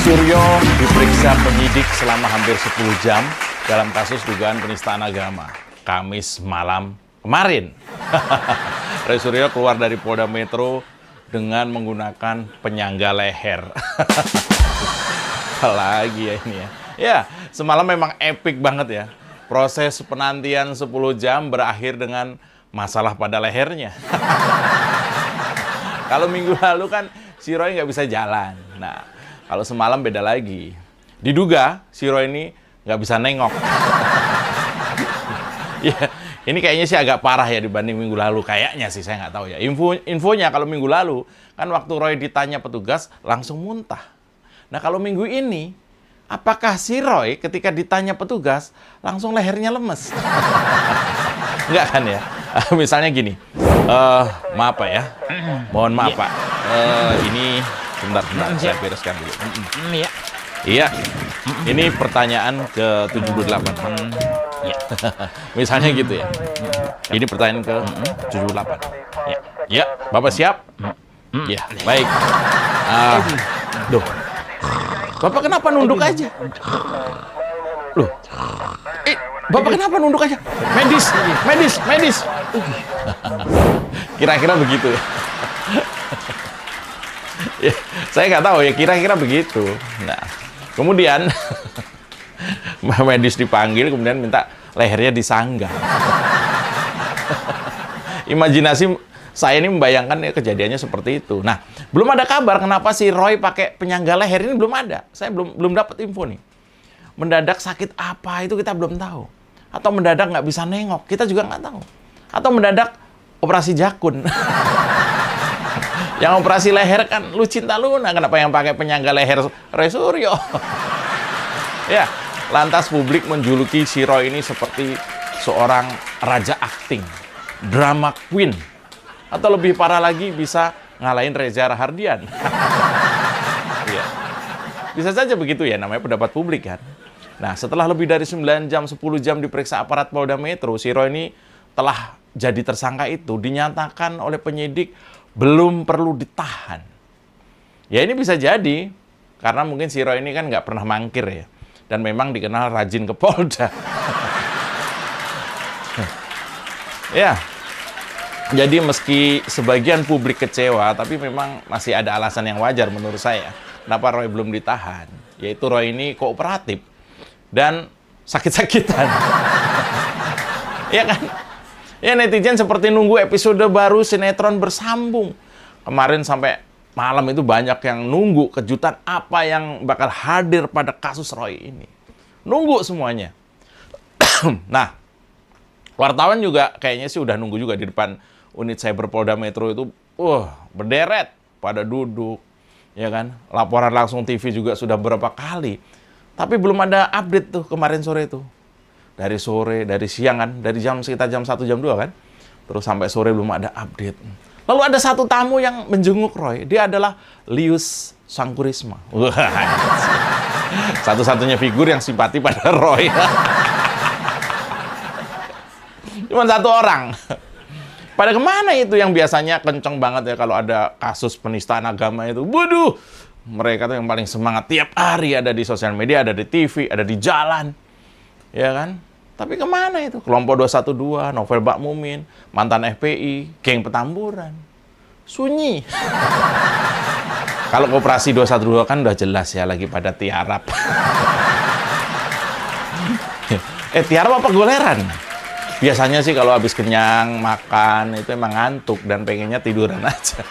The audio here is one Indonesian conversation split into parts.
Suryo diperiksa penyidik selama hampir 10 jam dalam kasus dugaan penistaan agama. Kamis malam kemarin. Roy Suryo keluar dari Polda Metro dengan menggunakan penyangga leher. Apalagi ya ini ya. Ya, semalam memang epic banget ya. Proses penantian 10 jam berakhir dengan masalah pada lehernya. Kalau minggu lalu kan si Roy nggak bisa jalan. Nah, kalau semalam beda lagi. Diduga si Roy ini nggak bisa nengok. Ya, ini kayaknya sih agak parah ya dibanding minggu lalu. Kayaknya sih, saya nggak tahu ya. Infonya kalau minggu lalu, kan waktu Roy ditanya petugas, langsung muntah. Nah, kalau minggu ini, apakah si Roy ketika ditanya petugas, langsung lehernya lemes? Enggak kan ya? Misalnya gini, maaf Pak ya. Mohon maaf Pak. Ini sebentar, saya bereskan dulu. Iya. Iya, ini pertanyaan ke-78. Iya. Misalnya gitu ya. Ini pertanyaan ke-78. Iya. Ya, Bapak siap? Ya, baik. Duh. Bapak kenapa nunduk aja? Loh. Bapak kenapa nunduk aja? Medis. Kira-kira begitu ya. Ya, saya nggak tahu ya, kira-kira begitu. Nah, kemudian medis dipanggil, kemudian minta lehernya disanggah. Imajinasi saya ini membayangkan ya kejadiannya seperti itu. Nah, belum ada kabar kenapa si Roy pakai penyangga leher ini, belum ada. Saya belum dapat info nih. Mendadak sakit apa itu kita belum tahu. Atau mendadak nggak bisa nengok, kita juga nggak tahu. Atau mendadak operasi jakun. Yang operasi leher kan Lucinta Luna, kenapa yang pakai penyangga leher Roy Suryo? Ya, lantas publik menjuluki si Roy ini seperti seorang raja akting, drama queen, atau lebih parah lagi bisa ngalahin Reza Rahardian. Ya. Bisa saja begitu ya, namanya pendapat publik kan. Nah, setelah lebih dari 9 jam, 10 jam diperiksa aparat Polda Metro, si Roy ini telah jadi tersangka itu dinyatakan oleh penyidik belum perlu ditahan. Ya ini bisa jadi, karena mungkin si Roy ini kan nggak pernah mangkir ya. Dan memang dikenal rajin ke Polda. Ya, jadi meski sebagian publik kecewa, tapi memang masih ada alasan yang wajar menurut saya. Kenapa Roy belum ditahan? Yaitu Roy ini kooperatif dan sakit-sakitan. Iya kan? Ya, netizen seperti nunggu episode baru sinetron Bersambung. Kemarin sampai malam itu banyak yang nunggu kejutan apa yang bakal hadir pada kasus Roy ini. Nunggu semuanya. Nah, wartawan juga kayaknya sih udah nunggu juga di depan unit cyber Polda Metro itu. Berderet pada duduk. Ya kan? Laporan langsung TV juga sudah beberapa kali. Tapi belum ada update tuh kemarin sore itu. Dari sore, dari siang kan, dari sekitar jam 1, jam 2 kan. Terus sampai sore belum ada update. Lalu ada satu tamu yang menjenguk Roy. Dia adalah Lius Sangkurisma. Satu-satunya figur yang simpati pada Roy. Cuma satu orang. Pada kemana itu yang biasanya kenceng banget ya kalau ada kasus penistaan agama itu. Waduh, mereka tuh yang paling semangat. Tiap hari ada di sosial media, ada di TV, ada di jalan. Ya kan? Tapi kemana itu? Kelompok 212, Novel Bakmumin, mantan FPI, geng Petamburan. Sunyi. Kalau koperasi 212 kan udah jelas ya lagi pada tiarap. Tiarap apa goleran? Biasanya sih kalau habis kenyang, makan, itu emang ngantuk dan pengennya tiduran aja.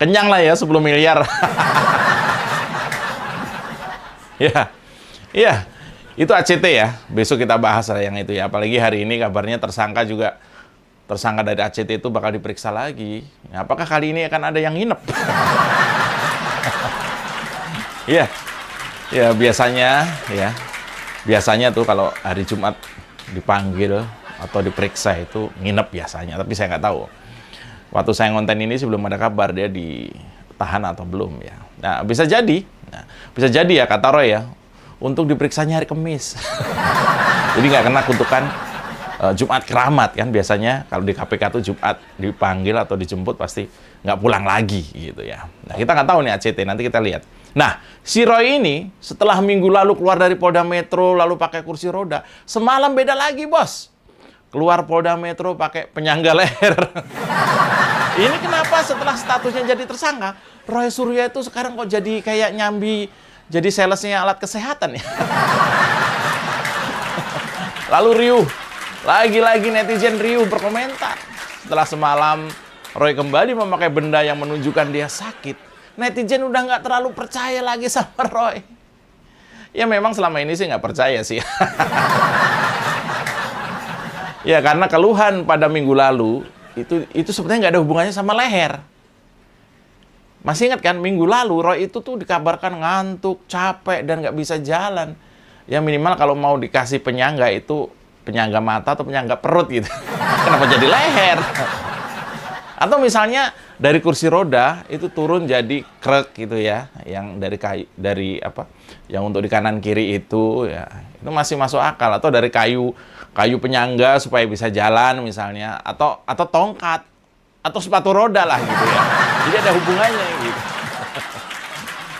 Kenyang lah ya 10 miliar. Iya. Itu ACT ya, besok kita bahas lah yang itu ya. Apalagi hari ini kabarnya tersangka dari ACT itu bakal diperiksa lagi. Nah, apakah kali ini akan ada yang nginep? Iya, ya biasanya tuh kalau hari Jumat dipanggil atau diperiksa itu nginep biasanya. Tapi saya nggak tahu. Waktu saya ngonten ini sih belum ada kabar dia ditahan atau belum ya. Nah, bisa jadi ya kata Roy ya. Untuk diperiksanya hari Kamis. Jadi nggak kena kutukan Jumat keramat kan biasanya kalau di KPK tuh Jumat dipanggil atau dijemput pasti nggak pulang lagi gitu ya. Nah, kita nggak tahu nih ACT, nanti kita lihat. Nah, si Roy ini setelah minggu lalu keluar dari Polda Metro lalu pakai kursi roda, semalam beda lagi, Bos. Keluar Polda Metro pakai penyangga leher. Ini kenapa setelah statusnya jadi tersangka, Roy Suryo itu sekarang kok jadi kayak nyambi jadi salesnya alat kesehatan ya. Lalu riuh. Lagi-lagi netizen riuh berkomentar. Setelah semalam Roy kembali memakai benda yang menunjukkan dia sakit, netizen udah nggak terlalu percaya lagi sama Roy. Ya memang selama ini sih nggak percaya sih. Ya karena keluhan pada minggu lalu itu sebenarnya nggak ada hubungannya sama leher. Masih ingat kan minggu lalu Roy itu tuh dikabarkan ngantuk, capek dan nggak bisa jalan. Ya minimal kalau mau dikasih penyangga itu penyangga mata atau penyangga perut gitu. Kenapa jadi leher? Atau misalnya dari kursi roda itu turun jadi krek gitu ya, yang dari kayu, dari apa? Yang untuk di kanan kiri itu ya, itu masih masuk akal. Atau dari kayu penyangga supaya bisa jalan misalnya, atau tongkat atau sepatu roda lah gitu ya. Jadi ada hubungannya gitu.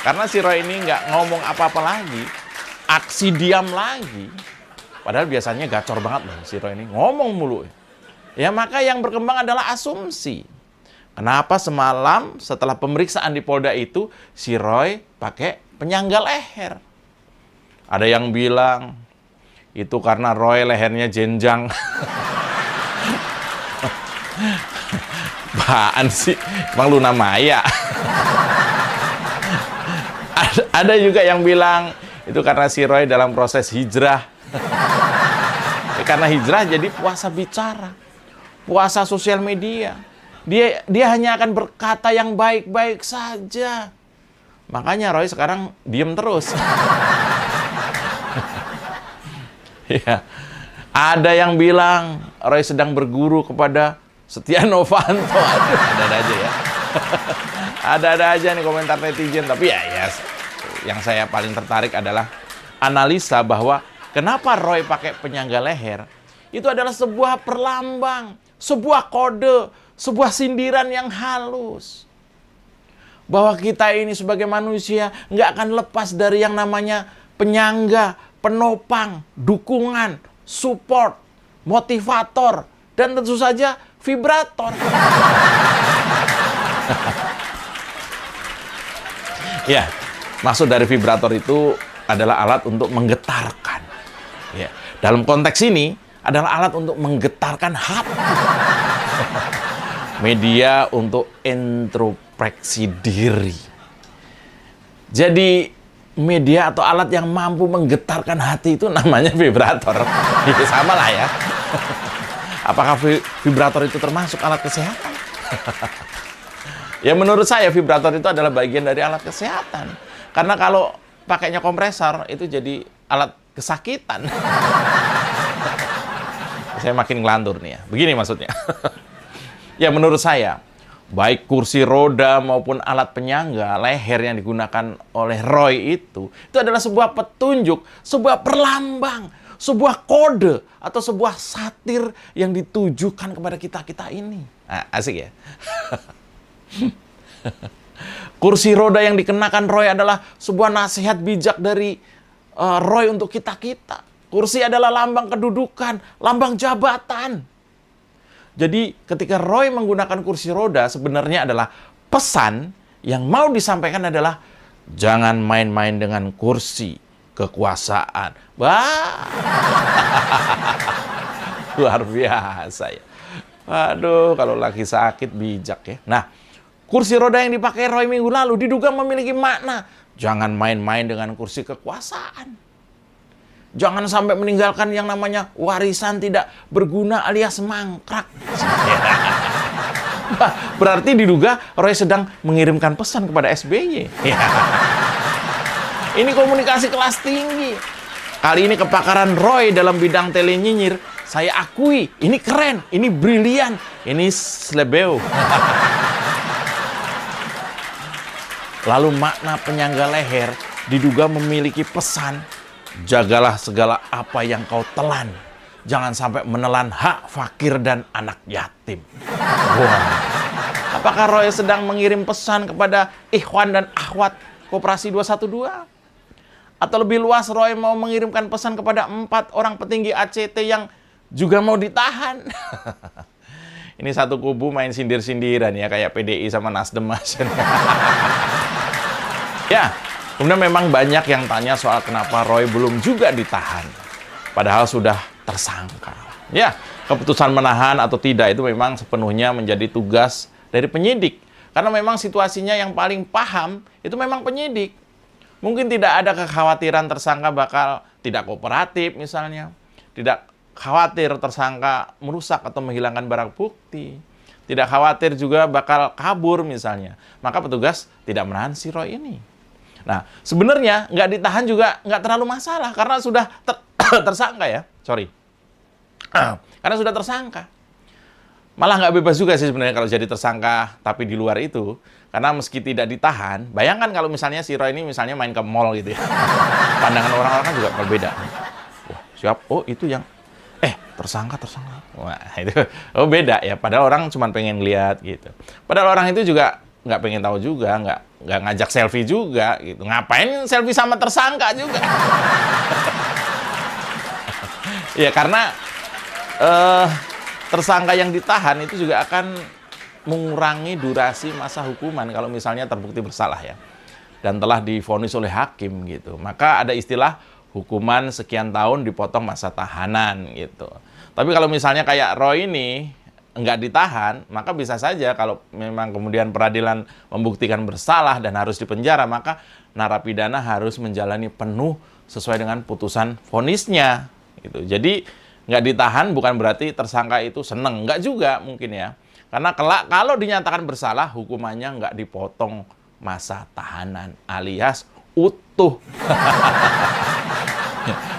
Karena si Roy ini nggak ngomong apa-apa lagi, aksi diam lagi. Padahal biasanya gacor banget loh si Roy ini, ngomong mulu. Ya maka yang berkembang adalah asumsi. Kenapa semalam setelah pemeriksaan di Polda itu si Roy pakai penyangga leher? Ada yang bilang itu karena Roy lehernya jenjang. Apaan sih? Emang Luna Maya? Ada juga yang bilang itu karena si Roy dalam proses hijrah. Karena hijrah jadi puasa bicara, puasa sosial media. Dia hanya akan berkata yang baik-baik saja. Makanya Roy sekarang diem terus. Ya. Ada yang bilang Roy sedang berguru kepada Setia Novanto. Aduh, ada-ada aja ya. Ada-ada aja nih komentar netizen. Tapi ya, yang saya paling tertarik adalah analisa bahwa kenapa Roy pakai penyangga leher? Itu adalah sebuah perlambang, sebuah kode, sebuah sindiran yang halus. Bahwa kita ini sebagai manusia nggak akan lepas dari yang namanya penyangga, penopang, dukungan, support, motivator, dan tentu saja vibrator. Ya, maksud dari vibrator itu adalah alat untuk menggetarkan. Ya, dalam konteks ini adalah alat untuk menggetarkan hati. Media untuk introspeksi diri. Jadi media atau alat yang mampu menggetarkan hati itu namanya vibrator. Ya, sama lah ya. Apakah vibrator itu termasuk alat kesehatan? Ya menurut saya vibrator itu adalah bagian dari alat kesehatan. Karena kalau pakainya kompresor itu jadi alat kesakitan. Saya makin ngelantur nih ya. Begini maksudnya. Ya menurut saya, baik kursi roda maupun alat penyangga leher yang digunakan oleh Roy itu adalah sebuah petunjuk, sebuah perlambang, sebuah kode atau sebuah satir yang ditujukan kepada kita ini. Nah, asik ya. Kursi roda yang dikenakan Roy adalah sebuah nasihat bijak dari Roy untuk kita. Kursi adalah lambang kedudukan, lambang jabatan. Jadi ketika Roy menggunakan kursi roda sebenarnya adalah pesan yang mau disampaikan adalah jangan main-main dengan kursi kekuasaan. Wah. Luar biasa ya. Aduh, kalau lagi sakit bijak ya. Nah, kursi roda yang dipakai Roy minggu lalu diduga memiliki makna jangan main-main dengan kursi kekuasaan. Jangan sampai meninggalkan yang namanya warisan tidak berguna alias mangkrak. Berarti diduga Roy sedang mengirimkan pesan kepada SBY. Ini komunikasi kelas tinggi. Kali ini kepakaran Roy dalam bidang telenyinyir, saya akui, ini keren, ini brilian, ini slebeo. Lalu makna penyangga leher diduga memiliki pesan, jagalah segala apa yang kau telan. jangan sampai menelan hak fakir dan anak yatim. Wah. Apakah Roy sedang mengirim pesan kepada ikhwan dan akhwat Koperasi 212? Atau lebih luas, Roy mau mengirimkan pesan kepada 4 orang petinggi ACT yang juga mau ditahan? Ini satu kubu main sindir-sindiran ya, kayak PDI sama Nasdem, Mas. Ya, kemudian memang banyak yang tanya soal kenapa Roy belum juga ditahan, padahal sudah tersangka. Ya, keputusan menahan atau tidak itu memang sepenuhnya menjadi tugas dari penyidik. Karena memang situasinya yang paling paham itu memang penyidik. Mungkin tidak ada kekhawatiran tersangka bakal tidak kooperatif misalnya. Tidak khawatir tersangka merusak atau menghilangkan barang bukti. Tidak khawatir juga bakal kabur misalnya. Maka petugas tidak menahan si Roy ini. Nah, sebenarnya nggak ditahan juga nggak terlalu masalah karena sudah tersangka ya. Sorry. Karena sudah tersangka. Malah nggak bebas juga sih sebenarnya kalau jadi tersangka tapi di luar itu. Karena meski tidak ditahan, bayangkan kalau misalnya si Roy ini misalnya main ke mall gitu ya. Pandangan orang-orang kan juga berbeda. Wah, siap. Oh, itu yang tersangka. Wah, itu beda ya. Padahal orang cuma pengen lihat gitu. Padahal orang itu juga nggak pengen tahu juga, nggak ngajak selfie juga gitu. Ngapain selfie sama tersangka juga? Ya karena tersangka yang ditahan itu juga akan mengurangi durasi masa hukuman kalau misalnya terbukti bersalah ya. Dan telah divonis oleh hakim gitu. Maka ada istilah hukuman sekian tahun dipotong masa tahanan gitu. Tapi kalau misalnya kayak Roy ini nggak ditahan, maka bisa saja kalau memang kemudian peradilan membuktikan bersalah dan harus dipenjara, maka narapidana harus menjalani penuh sesuai dengan putusan vonisnya. Gitu. Jadi nggak ditahan bukan berarti tersangka itu seneng, nggak juga mungkin ya. Karena kalau dinyatakan bersalah, hukumannya nggak dipotong masa tahanan alias utuh.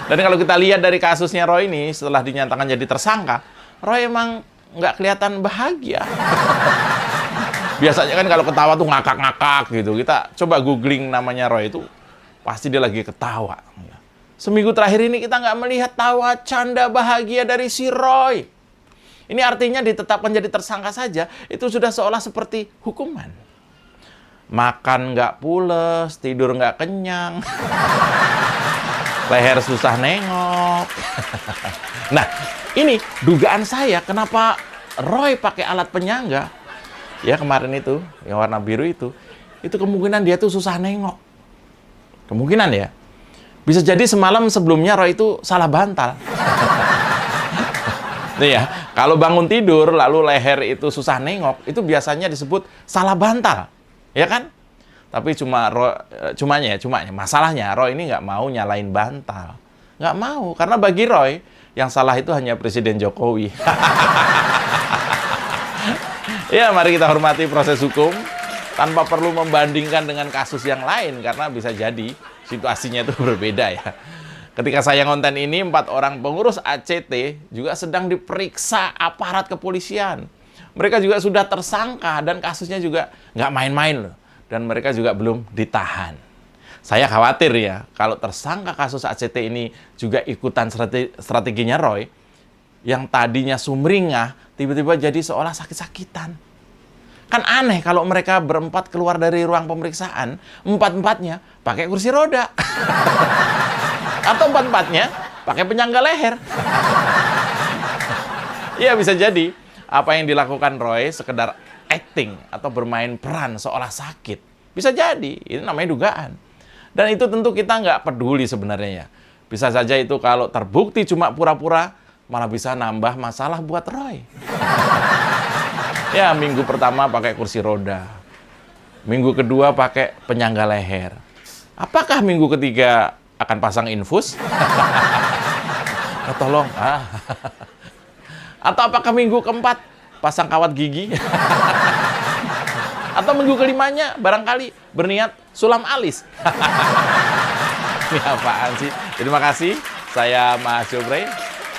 Dan kalau kita lihat dari kasusnya Roy ini, setelah dinyatakan jadi tersangka, Roy emang nggak kelihatan bahagia. Biasanya kan kalau ketawa tuh ngakak-ngakak gitu. Kita coba googling namanya Roy itu, pasti dia lagi ketawa. Seminggu terakhir ini kita nggak melihat tawa canda bahagia dari si Roy. Ini artinya ditetapkan jadi tersangka saja, itu sudah seolah seperti hukuman. Makan nggak pules, tidur nggak kenyang, leher susah nengok. Nah, ini dugaan saya kenapa Roy pakai alat penyangga. Ya kemarin itu, yang warna biru itu kemungkinan dia tuh susah nengok. Kemungkinan ya. Bisa jadi semalam sebelumnya Roy itu salah bantal. Nih ya, kalau bangun tidur lalu leher itu susah nengok, itu biasanya disebut salah bantal. Ya kan? Tapi cumanya masalahnya Roy ini nggak mau nyalain bantal. Nggak mau, karena bagi Roy yang salah itu hanya Presiden Jokowi. Ya, mari kita hormati proses hukum tanpa perlu membandingkan dengan kasus yang lain karena bisa jadi situasinya itu berbeda ya. Ketika saya ngonten ini, 4 orang pengurus ACT juga sedang diperiksa aparat kepolisian. Mereka juga sudah tersangka dan kasusnya juga nggak main-main loh. Dan mereka juga belum ditahan. Saya khawatir ya, kalau tersangka kasus ACT ini juga ikutan strateginya Roy, yang tadinya sumringah, tiba-tiba jadi seolah sakit-sakitan. Kan aneh kalau mereka berempat keluar dari ruang pemeriksaan, 4-empatnya pakai kursi roda. Atau 4-empatnya pakai penyangga leher. Ya bisa jadi apa yang dilakukan Roy sekedar acting atau bermain peran seolah sakit. Bisa jadi, ini namanya dugaan. Dan itu tentu kita nggak peduli sebenarnya ya. Bisa saja itu kalau terbukti cuma pura-pura, malah bisa nambah masalah buat Roy. Ya, minggu pertama pakai kursi roda. Minggu kedua pakai penyangga leher. Apakah minggu ketiga akan pasang infus? Oh, tolong. Atau apakah minggu keempat pasang kawat gigi? Atau minggu kelimanya barangkali berniat sulam alis? Ini apaan sih? Terima kasih. Saya Mas Jofrey.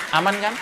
Aman kan?